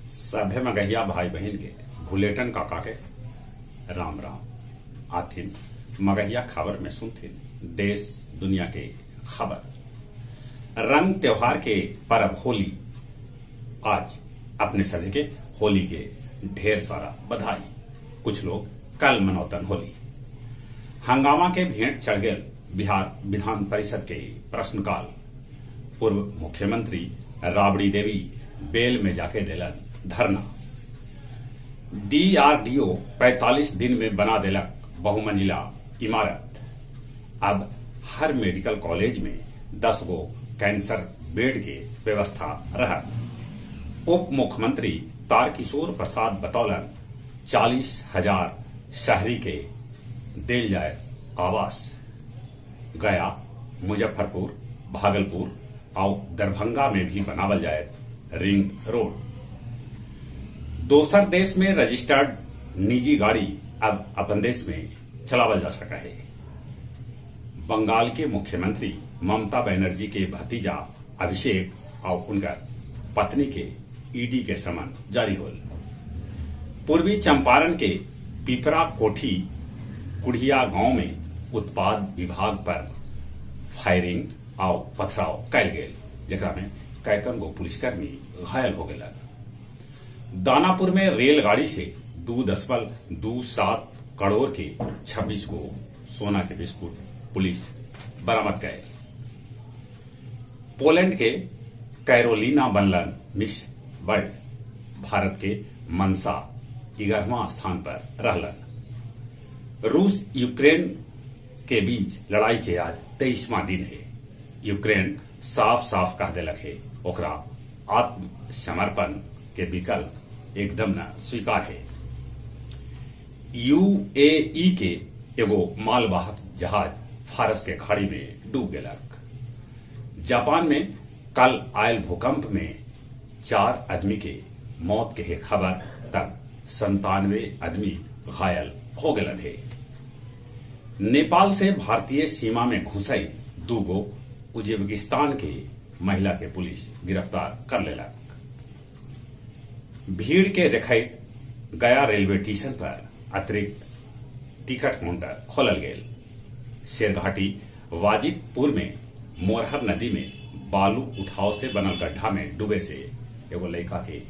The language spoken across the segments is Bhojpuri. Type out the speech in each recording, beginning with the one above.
सभे मगहिया भाई बहन के भुलेटन काका के राम राम आथिन मगहिया खबर में सुनथिन देश दुनिया के खबर। रंग त्योहार के पर्व होली आज अपने सभी के होली के ढेर सारा बधाई। कुछ लोग कल मनौतन होली। हंगामा के भेंट चढ़ गए बिहार विधान परिषद के प्रश्नकाल। पूर्व मुख्यमंत्री राबड़ी देवी बेल में जाके दिलन धरना। डीआरडीओ 45 दिन में बना दिलक बहुमंजिला इमारत। अब हर मेडिकल कॉलेज में 10 गो कैंसर बेड के व्यवस्था रहा। उप मुख्यमंत्री तारकिशोर प्रसाद बतौलन 40,000 शहरी के दिल जाए आवास। गया, मुजफ्फरपुर, भागलपुर और दरभंगा में भी बनावल जाए रिंग रोड। दोसर देश में रजिस्टर्ड निजी गाड़ी अब अपन देश में चलावल जा सका है। बंगाल के मुख्यमंत्री ममता बनर्जी के भतीजा अभिषेक और उनका पत्नी के ईडी के समन जारी होल। पूर्वी चंपारण के पिपरा कोठी कुढ़िया गांव में उत्पाद विभाग पर फायरिंग और पथराव कैल गेल, जेकरा में कैकन गो पुलिसकर्मी घायल हो गए। दानापुर में रेलगाड़ी से 2.27 करोड़ के 26 गो सोना के बिस्कुट पुलिस बरामद करे। पोलैंड के कैरोलिना बनलन मिस वर्ल्ड। भारत के मनसा 11वां स्थान पर रहलन। रूस यूक्रेन के बीच लड़ाई के आज 23वां दिन है। यूक्रेन साफ साफ कह दिलक है ओकरा आत्मसमर्पण के विकल्प एकदम न स्वीकार है। यूएई के एगो मालवाहक जहाज फारस के खाड़ी में डूब गेलक। जापान में कल आयल भूकंप में 4 आदमी के मौत के है खबर, तब 97 आदमी घायल हो गए है। नेपाल से भारतीय सीमा में घुसई 2 गो उज्बेकिस्तान के महिला के पुलिस गिरफ्तार कर लेलक। भीड़ के देखैत गया रेलवे स्टेशन पर अतिरिक्त टिकट काउंटर खोलल गेल। शेरघाटी वाजिदपुर में मोरहर नदी में बालू उठाव से बनल गड्ढा में डूबे से एगो लड़का के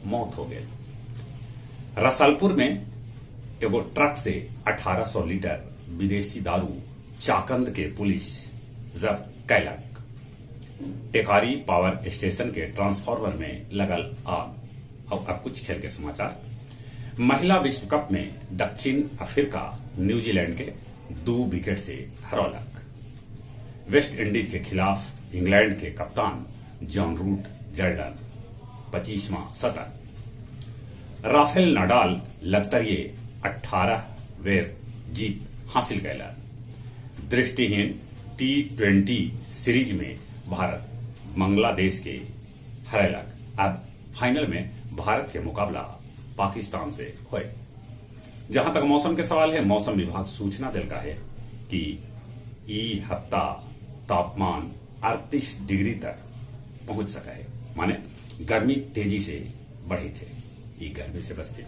मौत हो गई। रसलपुर में एगो ट्रक से 1800 लीटर विदेशी दारू चाकंद के पुलिस जब्त कैलक। टेकारी पावर स्टेशन के ट्रांसफार्मर में लगल आग। और अब कुछ खेल के समाचार। महिला विश्व कप में दक्षिण अफ्रीका न्यूजीलैंड के 2 विकेट से हरौलक। वेस्ट इंडीज के खिलाफ इंग्लैंड के कप्तान जॉन रूट जर्डन 25वां शतक। राफेल नाडाल लगातार 18 बेर जीत हासिल कैलन। दृष्टिहीन T20 सीरीज में भारत बांग्लादेश के हरैलक। अब फाइनल में भारत के मुकाबला पाकिस्तान से हुए। जहां तक मौसम के सवाल है, मौसम विभाग सूचना दिलका है कि ई हफ्ता तापमान 38 डिग्री तक पहुंच सका है। माने गर्मी तेजी से बढ़ी थे। ये गर्मी से बचते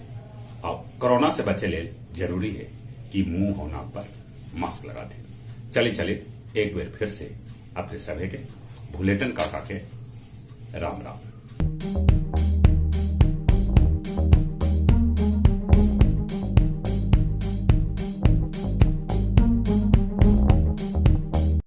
और कोरोना से बचे ले जरूरी है कि मुंह और नाक पर मास्क लगा दे। चले एक बार फिर से अपने सभी के भुलेटन काका के राम राम।